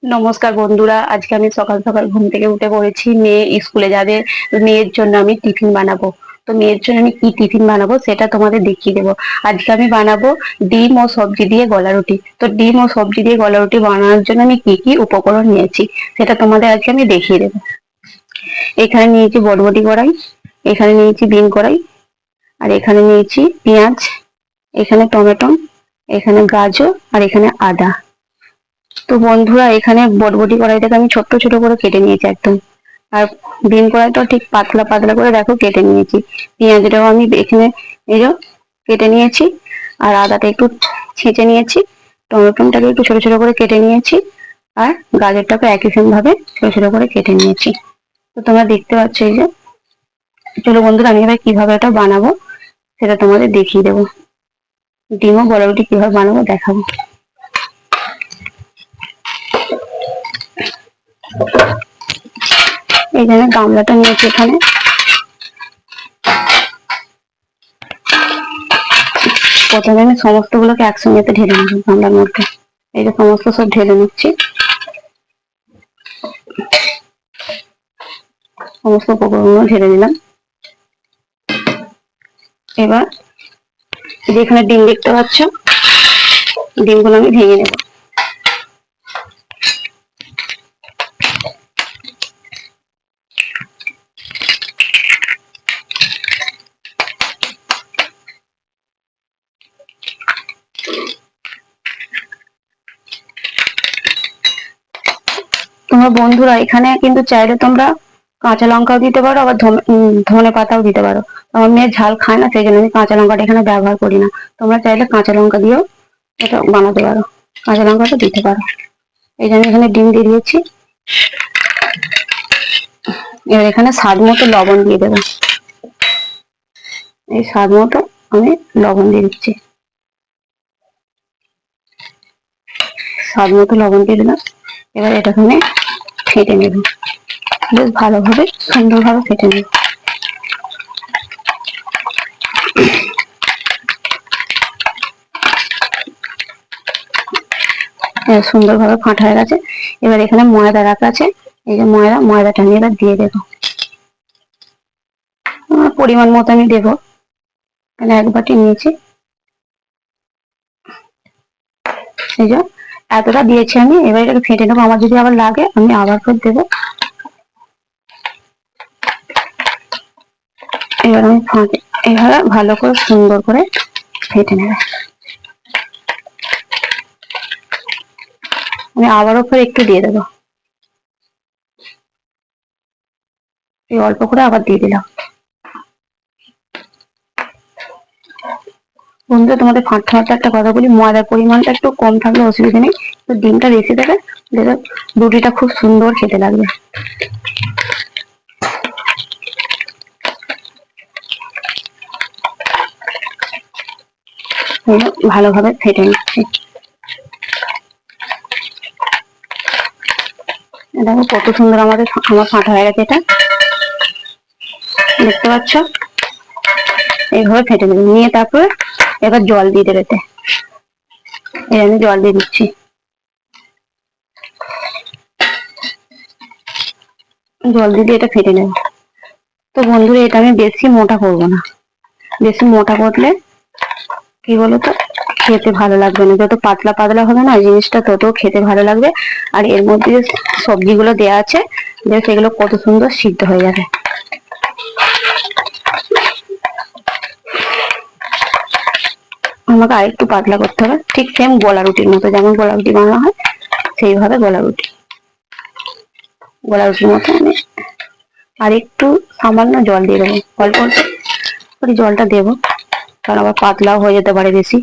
নমস্কার বন্ধুরা, আজকে আমি সকাল সকাল ঘুম থেকে উঠে পড়েছি। মেয়ে স্কুলে যাবে, মেয়ের জন্য আমি টিফিন বানাবো। তো মেয়ের জন্য আমি কি টিফিন বানাবো সেটা তোমাদের দেখিয়ে দেবো। আজকে আমি বানাবো ডিম ও সবজি দিয়ে গলা রুটি। তো ডিম ও সবজি দিয়ে গলা রুটি বানানোর জন্য আমি কি কি উপকরণ নিয়েছি সেটা তোমাদের আজকে আমি দেখিয়ে দেবো। এখানে নিয়েছি বটবটি কড়াই, এখানে নিয়েছি বিন কড়াই, আর এখানে নিয়েছি পেঁয়াজ, এখানে টমেটো, এখানে গাজর, আর এখানে আদা। তো বন্ধুরা, এখানে বটবটি কড়াইটাকে আমি ছোট্ট ছোট করে কেটে নিয়েছি একদম। আর বিন কড়াইটাও ঠিক পাতলা পাতলা করে দেখো কেটে নিয়েছি। পেঁয়াজটাও আমি এখানে এই যে কেটে নিয়েছি, আর আদাটা একটু ছেঁচে নিয়েছি, টমেটোটাকে একটু ছোট ছোট করে কেটে নিয়েছি, আর গাজরটাকে একই সেম ভাবে ছোট ছোট করে কেটে নিয়েছি। তো তোমরা দেখতে পাচ্ছ এই যে। চলো বন্ধুরা, আমি এবার কিভাবে এটা বানাবো সেটা তোমাদের দেখিয়ে দেবো। ডিমও বড় রুটি কিভাবে বানাবো দেখাবো। এই জন্য গামলাটা নিয়েছি, এখানে প্রথমে আমি সমস্ত গুলোকে একসঙ্গে ঢেলে নেবো গামলার মধ্যে। এই যে সমস্ত সব ঢেলে নিচ্ছি, সমস্ত উপকরণগুলো ঢেলে নিলাম। এবার যেখানে ডিম দেখতে পাচ্ছ, ডিমগুলো আমি ভেঙে নেব। তোমরা বন্ধুরা এখানে কিন্তু চাইলে তোমরা কাঁচা লঙ্কাও দিতে পারো, আবার ধনে পাতাও দিতে পারো। আমার মেয়ে ঝাল খায় না, সেই জন্য আমি কাঁচা লঙ্কাটা এখানে ব্যবহার করি না। তোমরা চাইলে কাঁচা লঙ্কা দিয়েও এটা বানাতে পারো, কাঁচা লঙ্কাটা দিতে পারো। এই জন্য এখানে ডিম দিয়ে দিয়েছি। এবার এখানে স্বাদ মতো লবণ দিয়ে দেবো। এই স্বাদ মতো আমি লবণ দিয়ে দিচ্ছি, স্বাদ মতো লবণ দিয়ে দিলাম। এবার এটাকে ফেটে নেব, বেশ ভালোভাবে সুন্দরভাবে ফেটে নেব। সুন্দরভাবে ফাটা হয়ে গেছে। এবার এখানে ময়দা রাখা আছে, এই যে ময়দাটা আমি এবার দিয়ে দেবো। পরিমাণ মতো আমি দেবো, এখানে 1 বাটি নিয়েছি। এই যে এতটা দিয়েছি আমি। এবার এটাকে ফেটে নেবো, আমার যদি আবার লাগে আমি আবার করে দেবো। এবার আমি এভাবে ভালো করে সুন্দর করে ফেটে নেব। আমি আবারও করে একটু দিয়ে দেবো, এই অল্প করে আবার দিয়ে দিলাম। বন্ধুরা, তোমাদের ফাঁকতে ফাঁকতে একটা কথা বলি, ময়দার পরিমাণটা একটু কম থাকলে অসুবিধা নেই, তো ডিমটা বেশি দেবে, দেখো রুটিটা খুব সুন্দর খেতে লাগবে। ভালোভাবে ফেটে নিচ্ছি। দেখো কত সুন্দর আমার ফাটা হয়ে গেছে। এটা দেখতে পাচ্ছ, এইভাবে ফেটে নেবে নিয়ে তারপর এবার জল দিয়ে দেবে। আমি জল দিয়ে দিচ্ছি, জল দিয়ে এটা ফেটে নেব। তো বন্ধুরা, এটা আমি বেশি মোটা করবো না, বেশি মোটা করলে কি বলতো খেতে ভালো লাগবে না। যত পাতলা পাতলা হবে না জিনিসটা তত খেতে ভালো লাগবে। আর এর মধ্যে যে সবজিগুলো দেওয়া আছে সেগুলো কত সুন্দর সিদ্ধ হয়ে যাবে। আমাকে আরেকটু পাতলা করতে হবে, ঠিক সেম গোলা রুটির মতো, যেমন গোলা রুটি বানানো হয় সেইভাবে গোলা রুটির মতো আমি আর একটু সামান্য জল দিয়ে দেবো। অল্প অল্প করে জলটা দেবো, কারণ আবার পাতলাও হয়ে যেতে পারে বেশি।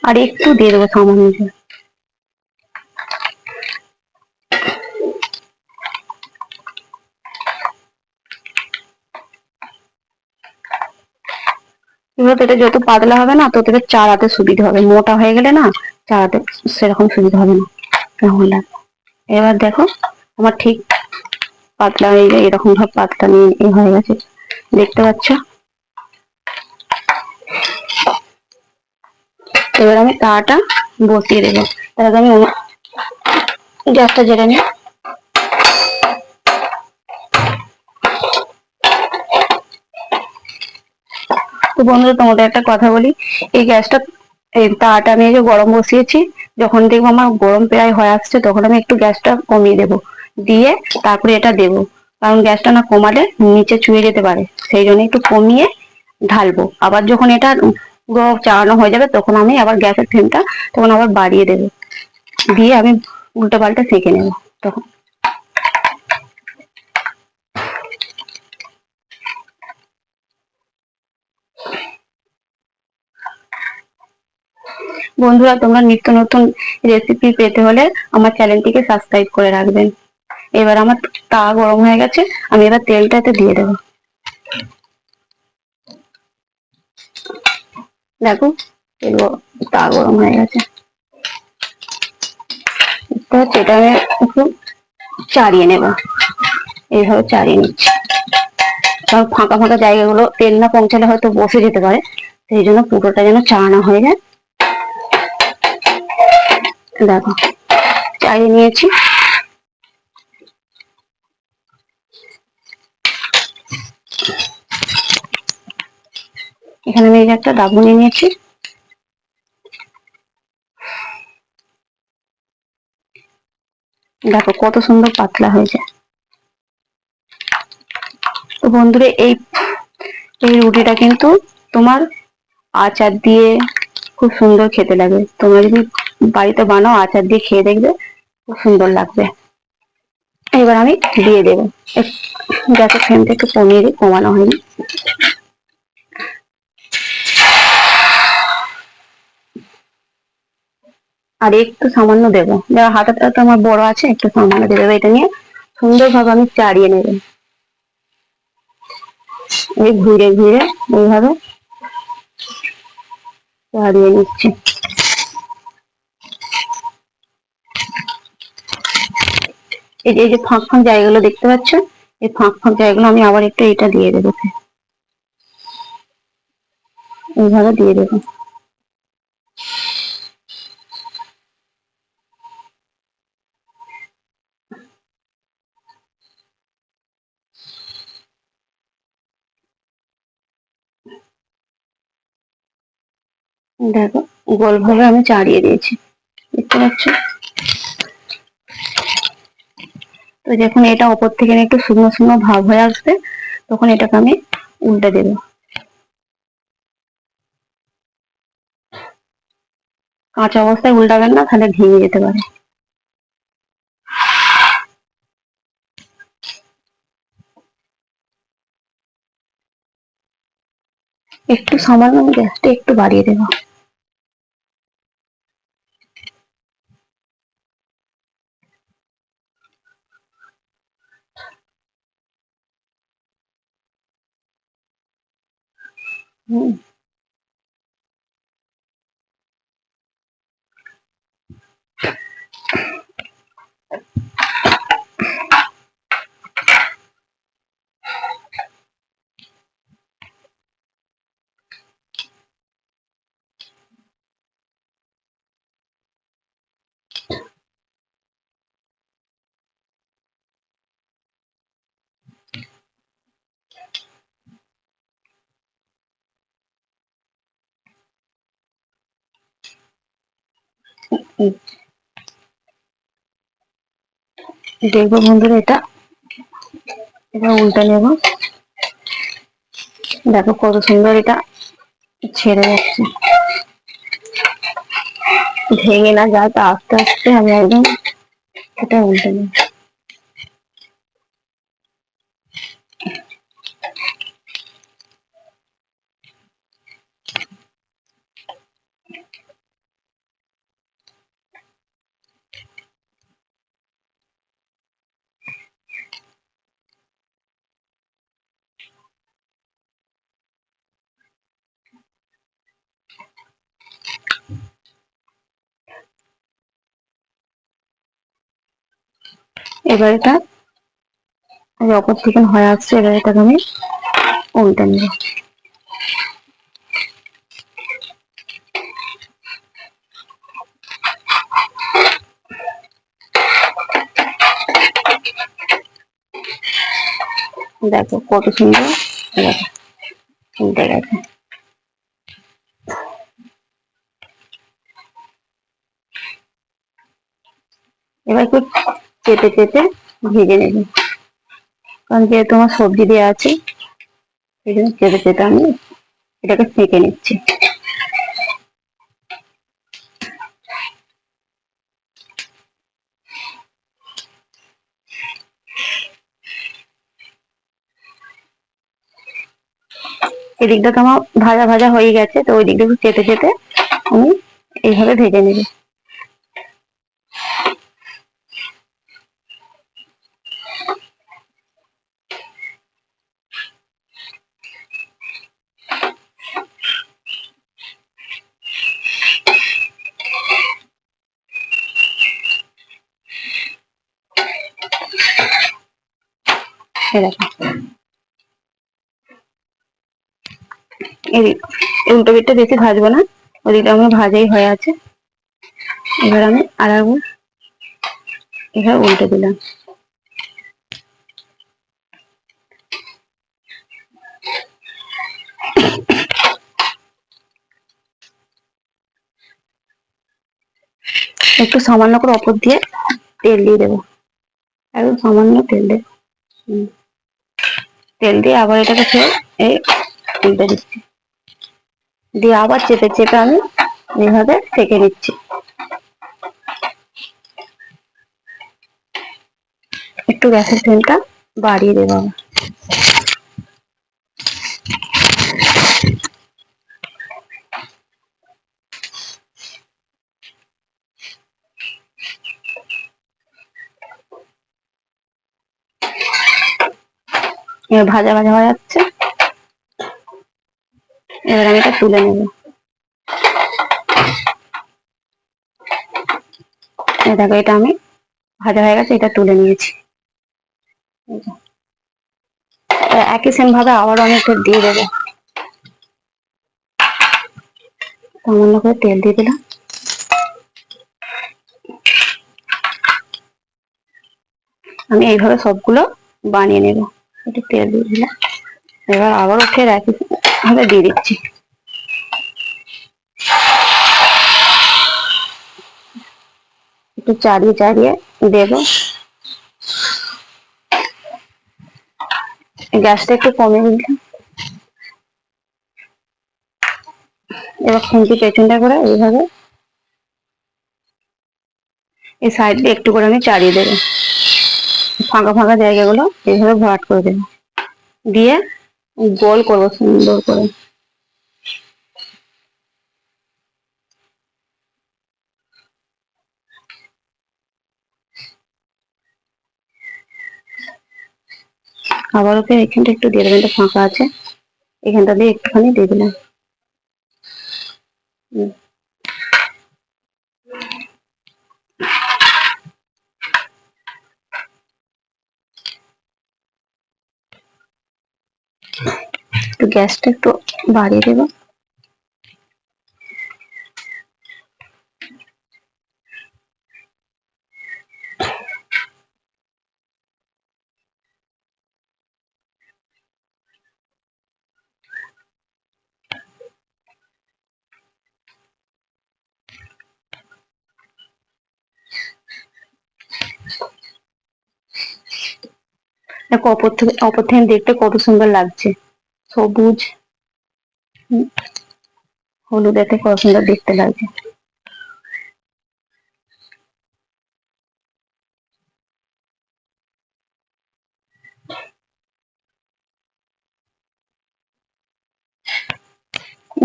আর একটু দিয়ে দেবো সামান্য জল। এটা যত পাতলা হবে না তত চাড়াতে সুবিধা হবে, মোটা হয়ে গেলে না চাড়াতে সেরকম সুবিধা হবে না। এবার দেখো আমার ঠিক পাতলা হয়ে যায়, এরকম ভাবে পাতলা নিয়ে হয়ে গেছে, দেখতে পাচ্ছ। এবার আমি তাওয়াটা বসিয়ে দেবো। তার আগে আমি গ্যাসটা জেলে নিই। তো বন্ধুরা, তোমাদের একটা কথা বলি, এই গ্যাসটা, এই তাওয়াটা আমি এই যে গরম বসিয়েছি, যখন দেখবো আমার গরম প্রায় হয়ে আসছে, তখন আমি একটু গ্যাসটা কমিয়ে দেবো, দিয়ে তারপরে এটা দেবো। কারণ গ্যাসটা না কমালে নিচে চুয়ে যেতে পারে, সেই জন্য একটু কমিয়ে ঢালবো। আবার যখন এটা পুরো চালানো হয়ে যাবে, তখন আমি আবার গ্যাসের ফ্লেমটা তখন আবার বাড়িয়ে দেবো, দিয়ে আমি উল্টো পাল্টা সেঁকে নেবো তখন। বন্ধুরা, তোমরা নিত্য নতুন রেসিপি পেতে হলে আমার চ্যানেলটিকে সাবস্ক্রাইব করে রাখবেন। এবার আমার তাওয়া গরম হয়ে গেছে, আমি এবার তেলটাতে দিয়ে দেবো। দেখো, তাওয়া গরম হয়ে গেছে। এটা আমি একটু চাড়িয়ে নেব, এইভাবে চাড়িয়ে নিচ্ছি। কারণ ফাঁকা ফাঁকা জায়গাগুলো তেল না পৌঁছালে হয়তো বসে যেতে পারে, সেই জন্য পুরোটা যেন চাড়ানো হয়ে যায়। দেখো, চাড়িয়ে নিয়েছি। এখানে আমি এই যে একটা ডাবু নিয়ে নিয়েছি। দেখো কত সুন্দর পাতলা হয়েছে। তো বন্ধুরা, এই এই রুটিটা কিন্তু তোমার আচার দিয়ে খুব সুন্দর খেতে লাগে। তোমরা যদি বাড়িতে বানাও, আচার দিয়ে খেয়ে দেখবে, খুব সুন্দর লাগবে। এবার আমি দিয়ে দেবো। গ্যাসের ফ্লেমটা একটু কমিয়ে দিই, কমানো হয়নি। আর একটু সামান্য দেবো, যারা হাতাটা তো আমার বড় আছে, একটু সামান্য দিয়ে দেবো। এটা নিয়ে সুন্দরভাবে আমি চাড়িয়ে নেবো, এই ঘুরে ঘুরে এইভাবে চাড়িয়ে নিচ্ছি। এই যে ফাঁক ফাঁক জায়গাগুলো দেখতে পাচ্ছ, এই ফাঁক ফাঁক জায়গাগুলো আমি আবার একটু এটা দিয়ে দেবো, এইভাবে দিয়ে দেবো। দেখো, গোল ভাবে আমি চাড়িয়ে দিয়েছি, দেখতে পাচ্ছ। তো যখন এটা ওপর থেকে একটু শুকনো শুকনো ভাব হয়ে আসবে, তখন এটাকে আমি উল্টে দেবো। কাঁচা অবস্থায় উল্টাবেন না, তাহলে ভেঙে যেতে পারে। একটু সামান্য আমি গ্যাসটা একটু বাড়িয়ে দেবো। হুম, হুম। দেখবো বন্ধুরা, এটা এটা উল্টে নেব। দেখো কত সুন্দর এটা ছেড়ে যাচ্ছে, ভেঙে না যায়। তা আস্তে আস্তে আমি একদম এটা উল্টে নেব। এবার এটা অপর থেকে হয়ে আসছে, এবার এটাকে আমি উল্টে নেব। দেখো কত সুন্দর উল্টে গেছে। এবার একটু চেপে চেপে ভেজে নেবে, কারণ যেহেতু আমার সবজি দেওয়া আছে সেই জন্য চেপে চেপে আমি এটাকে সেঁকে নিচ্ছি। এদিকটা তো আমার ভাজা ভাজা হয়ে গেছে, তো ওই দিকটা একটু চেপে চেপে আমি এইভাবে ভেজে নেব। এরকম এদিক উল্টো দিকটা বেশি ভাজবো না, ওদিকটা আমার ভাজাই হয়ে আছে। এবার আমি আর একবার এবার উল্টে দিলাম। একটু সামান্য করে অপর দিয়ে তেল দিয়ে দেবো, একদম সামান্য তেল দেবো। তেল দিয়ে আবার এটাকে ফের এই উল্টে দিচ্ছি, দিয়ে আবার চেপে চেপে আমি এইভাবে সেঁকে নিচ্ছি। একটু গ্যাসের ফ্লেমটা বাড়িয়ে দেবো। এবার ভাজা ভাজা হয়ে যাচ্ছে, এবার আমি এটা তুলে নেব। দেখো এটা আমি ভাজা হয়ে গেছে, এটা তুলে নিয়েছি। একই সেম ভাবে আবার অনেকটা দিয়ে দেবো, সামান্য করে তেল দিয়ে দিলাম। আমি এইভাবে সবগুলো বানিয়ে নেব। একটু তেল দিয়ে দিলাম, এবার আবারও ফের একই ভাবে দিয়ে দিচ্ছি। একটু চাড়িয়ে চাড়িয়ে দেবো। গ্যাসটা একটু কমে দিলাম। এবার খুন্তি পেছনটা করে এইভাবে এই সাইড দিয়ে একটু করে আমি চাড়িয়ে দেবো, ফাঁকা ফাঁকা জায়গাগুলো এইভাবে ভরাট করে দেবো, দিয়ে গোল করবো সুন্দর করে। আবার ওকে এখানটা একটু দিয়ে দেবেন, ফাঁকা আছে এখানটা দিয়ে একটুখানি দিয়ে দিলাম। একটু গ্যাসটা একটু বাড়িয়ে দেবো। দেখো অপর থেকে দেখতে কত সুন্দর লাগছে, সবুজ হলুদেতে কত সুন্দর দেখতে লাগছে।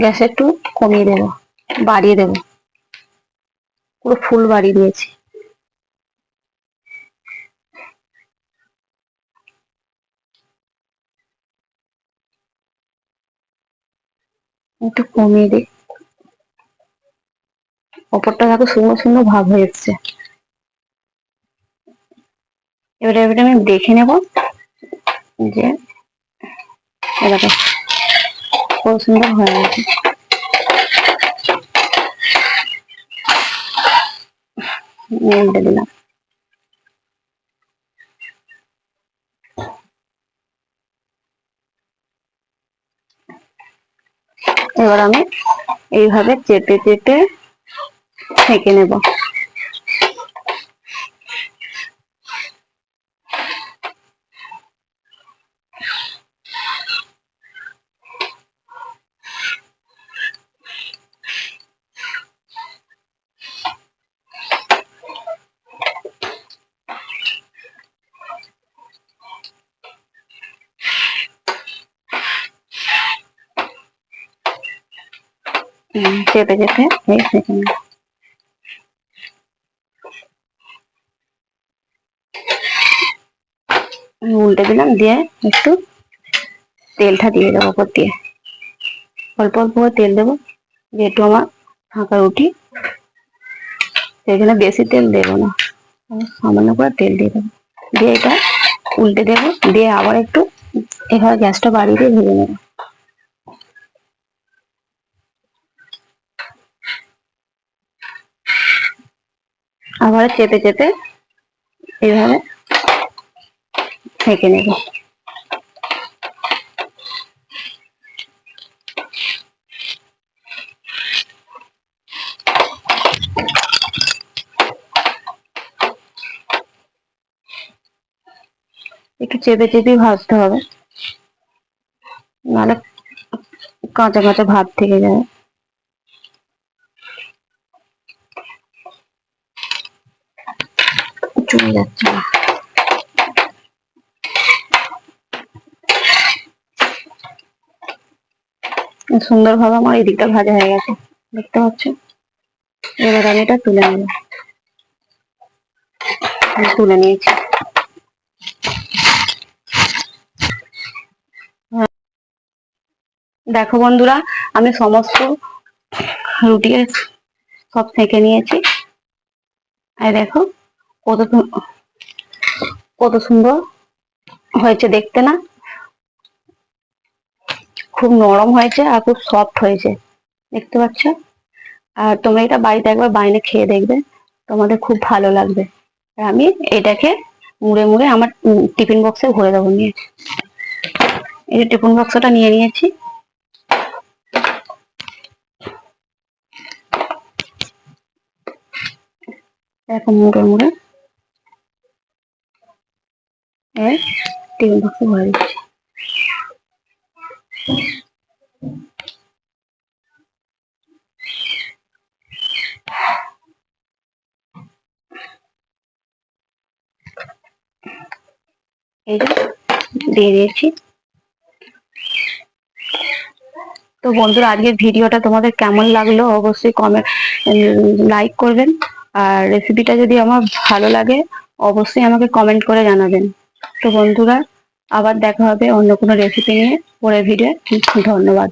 গ্যাস একটু কমিয়ে দেবো, বাড়িয়ে দেবো, পুরো ফুল বাড়িয়ে দিয়েছি। একটু কমিয়ে দিই, অপরটা দেখো সুন্দর সুন্দর ভাব হয়ে এসছে। এবারে এবারে আমি দেখে নেব যে এবারে খুব সুন্দর হয়ে গেছে। উল্টে দিলাম। এবার আমি এইভাবে চেপে চেপে সেঁকে নেব। চেপে চেপে এই সেঁকে নেব। উল্টে দিলাম, দিয়ে একটু তেলটা দিয়ে দেবো উপর দিয়ে, অল্প অল্প করে তেল দেবো, যেহেতু আমার ফাঁকা রুটি সেখানে বেশি তেল দেবো না, সামান্য করে তেল দিয়ে দেবো। দিয়ে এটা উল্টে দেবো, দিয়ে আবার একটু এভাবে গ্যাসটা বাড়িয়ে দিয়ে ভেজে নেবো। আবার চেপে চেপে এইভাবে সেঁকে নেব। একটু চেপে চেপে ভাজতে হবে, নাহলে কাঁচা কাঁচা ভাত থেকে যায়, চলে যাচ্ছে না। সুন্দর ভাবে আমার এই দিকটা ভাজা হয়ে গেছে, দেখতে পাচ্ছ। এবার আমি এটা তুলে নেব। তুলে নিয়েছি। দেখো বন্ধুরা, আমি সমস্ত রুটি সব সেঁকে নিয়েছি। আর দেখো কত কত সুন্দর হয়েছে দেখতে না, খুব নরম হয়েছে আর খুব সফট হয়েছে, দেখতে পাচ্ছ। আর তোমরা এটা বাড়িতে একবার বাইরে খেয়ে দেখবে, তোমাদের খুব ভালো লাগবে। আর আমি এটাকে মুড়ে মুড়ে আমার টিফিন বক্সে ভরে দেবো নিয়ে। এই যে টিফিন বক্সটা নিয়ে নিয়েছি। দেখো মুড়ে মুড়ে টিফিন বক্সে ভরে দিচ্ছি। এই যে দিয়ে দিয়েছি। তো বন্ধুরা, আজকের ভিডিওটা তোমাদের কেমন লাগলো অবশ্যই কমেন্ট লাইক করবেন, আর রেসিপিটা যদি আমার ভালো লাগে অবশ্যই আমাকে কমেন্ট করে জানাবেন। তো বন্ধুরা, আবার দেখা হবে অন্য কোনো রেসিপি নিয়ে পরের ভিডিও। ধন্যবাদ।